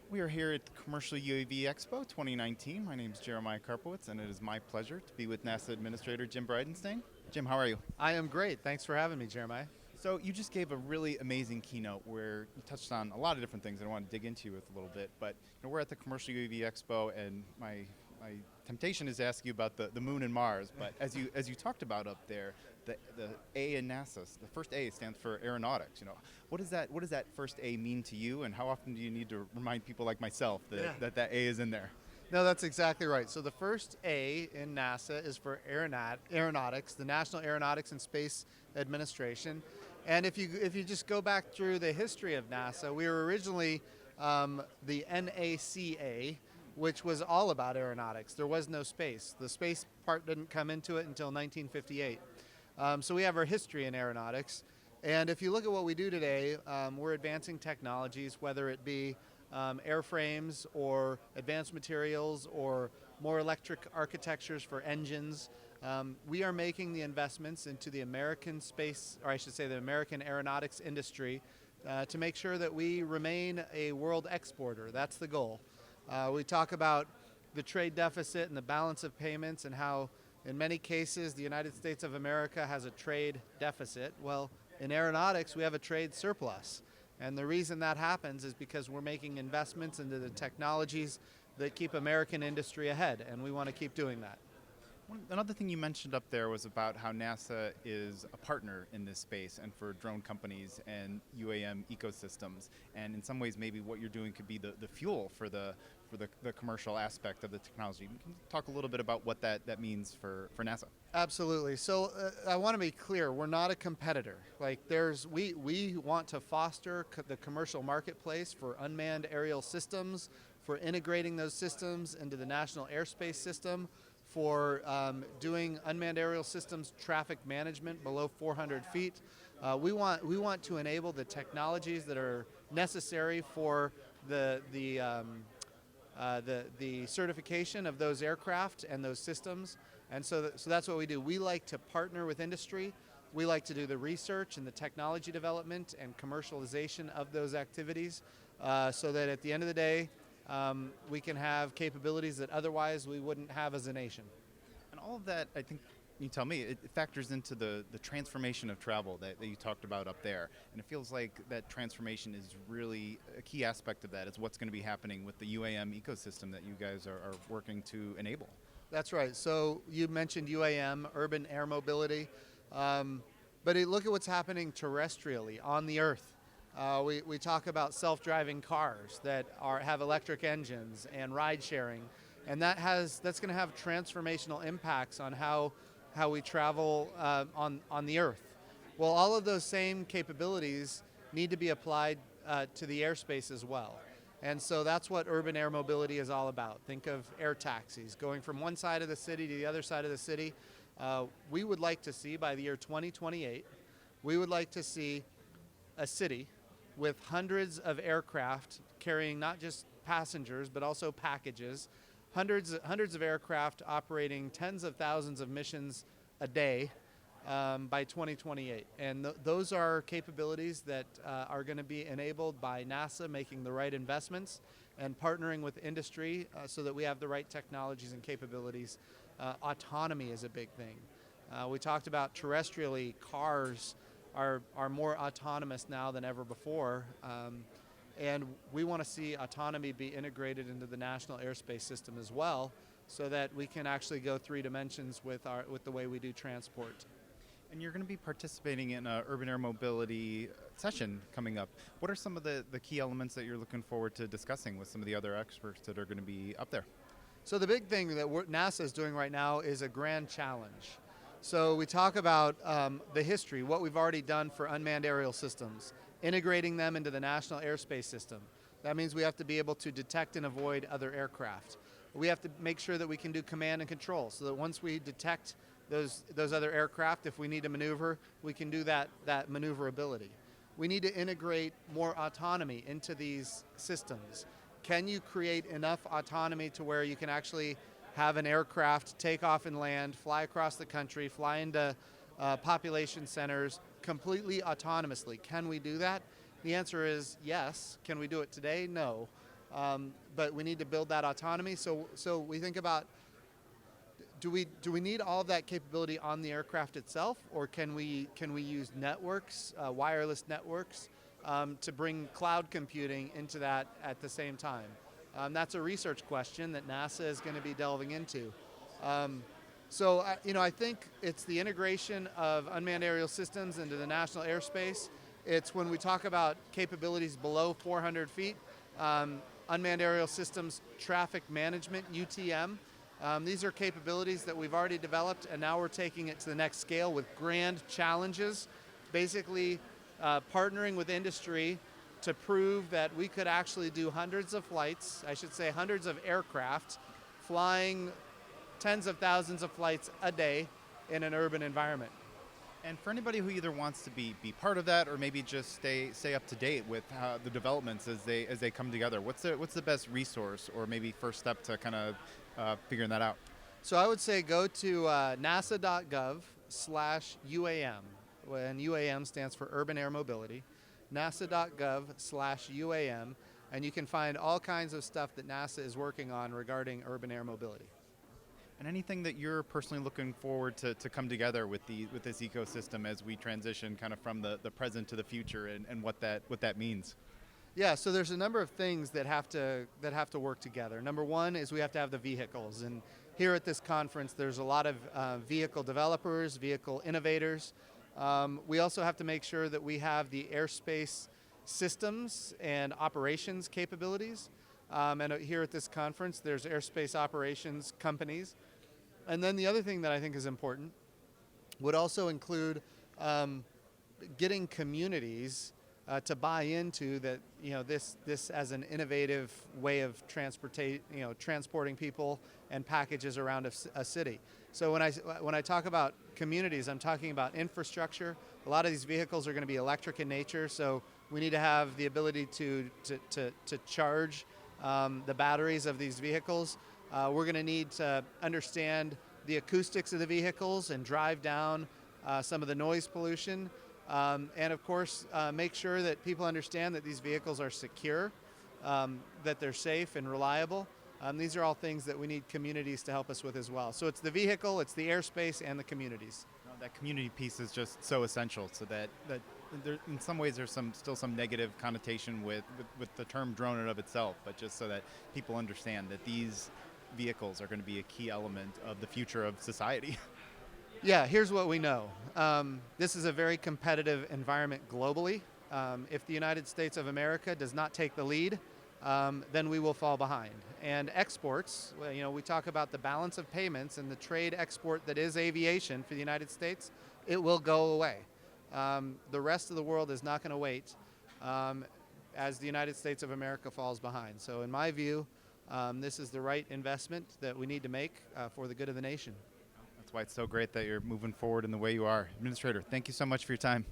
We are here at the Commercial UAV Expo 2019. My name is Jeremiah Karpowitz, and it is my pleasure to be with NASA Administrator Jim Bridenstine. Jim, how are you? I am great. Thanks for having me, Jeremiah. So you just gave a really amazing keynote where you touched on a lot of different things that I want to dig into with a little bit. But we're at the Commercial UAV Expo, and my temptation is to ask you about the moon and Mars. But as you talked about up there, the A in NASA, the first A stands for aeronautics. What does that first A mean to you, and how often do you need to remind people like myself that A is in there? No, that's exactly right. So the first A in NASA is for aeronautics, the National Aeronautics and Space Administration. And if you just go back through the history of NASA, we were originally the NACA, which was all about aeronautics. There was no space. The space part didn't come into it until 1958. So we have our history in aeronautics. And if you look at what we do today, we're advancing technologies, whether it be airframes or advanced materials or more electric architectures for engines. We are making the investments into the American space, or I should say the American aeronautics industry, to make sure that we remain a world exporter. That's the goal. We talk about the trade deficit and the balance of payments and how in many cases the United States of America has a trade deficit. Well, in aeronautics we have a trade surplus. And the reason that happens is because we're making investments into the technologies that keep American industry ahead, and we want to keep doing that. Another thing you mentioned up there was about how NASA is a partner in this space and for drone companies and UAM ecosystems. And in some ways, maybe what you're doing could be the fuel for the commercial aspect of the technology. Can you talk a little bit about what that means for NASA? Absolutely. So I want to be clear, we're not a competitor. We want to foster the commercial marketplace for unmanned aerial systems, for integrating those systems into the National Airspace System, for doing unmanned aerial systems traffic management below 400 feet. We want to enable the technologies that are necessary for the certification of those aircraft and those systems. And so that's what we do. We like to partner with industry. We like to do the research and the technology development and commercialization of those activities so that at the end of the day, we can have capabilities that otherwise we wouldn't have as a nation. And all of that, I think, you tell me, it factors into the transformation of travel that you talked about up there. And it feels like that transformation is really a key aspect of that. It's what's going to be happening with the UAM ecosystem that you guys are working to enable. That's right. So you mentioned UAM, urban air mobility, but look at what's happening terrestrially on the Earth. We talk about self-driving cars that have electric engines and ride sharing, and that's going to have transformational impacts on how we travel on the Earth. Well, all of those same capabilities need to be applied to the airspace as well. And so that's what urban air mobility is all about. Think of air taxis going from one side of the city to the other side of the city. We would like to see by the year 2028, we would like to see a city with hundreds of aircraft carrying not just passengers but also packages, hundreds of aircraft operating tens of thousands of missions a day by 2028. And those are capabilities that are going to be enabled by NASA making the right investments and partnering with industry so that we have the right technologies and capabilities. Autonomy is a big thing. We talked about terrestrially, cars are more autonomous now than ever before. And we want to see autonomy be integrated into the National Airspace System as well so that we can actually go 3 dimensions with the way we do transport. And you're going to be participating in an urban air mobility session coming up. What are some of the key elements that you're looking forward to discussing with some of the other experts that are going to be up there? So the big thing that NASA is doing right now is a grand challenge. So we talk about the history, what we've already done for unmanned aerial systems, integrating them into the National Airspace System. That means we have to be able to detect and avoid other aircraft. We have to make sure that we can do command and control so that once we detect those other aircraft, if we need to maneuver, we can do that maneuverability. We need to integrate more autonomy into these systems. Can you create enough autonomy to where you can actually have an aircraft take off and land, fly across the country, fly into population centers completely autonomously? Can we do that? The answer is yes. Can we do it today? No. but we need to build that autonomy. So we think about, do we need all of that capability on the aircraft itself, or can we use networks, wireless networks, to bring cloud computing into that at the same time? That's a research question that NASA is going to be delving into. I think it's the integration of unmanned aerial systems into the national airspace. It's when we talk about capabilities below 400 feet, unmanned aerial systems traffic management, UTM. These are capabilities that we've already developed, and now we're taking it to the next scale with grand challenges, basically partnering with industry to prove that we could actually do hundreds of flights, I should say hundreds of aircraft, flying tens of thousands of flights a day in an urban environment. And for anybody who either wants to be part of that or maybe just stay up to date with how the developments as they come together, what's the best resource or maybe first step to kind of figuring that out? So I would say go to nasa.gov/UAM, and UAM stands for Urban Air Mobility, nasa.gov/UAM, and you can find all kinds of stuff that NASA is working on regarding urban air mobility. And anything that you're personally looking forward to come together with this ecosystem as we transition kind of from the present to the future and what that means? Yeah, so there's a number of things that have to work together. Number one is we have to have the vehicles, and here at this conference there's a lot of vehicle developers, vehicle innovators. We also have to make sure that we have the airspace systems and operations capabilities. And here at this conference there's airspace operations companies. And then the other thing that I think is important would also include getting communities to buy into that, this as an innovative way of transporting people and packages around a city. So when I talk about communities, I'm talking about infrastructure. A lot of these vehicles are going to be electric in nature, so we need to have the ability to charge the batteries of these vehicles. We're going to need to understand the acoustics of the vehicles and drive down some of the noise pollution. And of course, make sure that people understand that these vehicles are secure, that they're safe and reliable. These are all things that we need communities to help us with as well. So it's the vehicle, it's the airspace, and the communities. That community piece is just so essential, so that there, in some ways there's still some negative connotation with the term drone in and of itself, but just so that people understand that these vehicles are going to be a key element of the future of society. Yeah, here's what we know. This is a very competitive environment globally. If the United States of America does not take the lead, then we will fall behind. And exports, we talk about the balance of payments and the trade export that is aviation for the United States, it will go away. The rest of the world is not going to wait as the United States of America falls behind. So in my view, this is the right investment that we need to make for the good of the nation. That's why it's so great that you're moving forward in the way you are. Administrator, thank you so much for your time.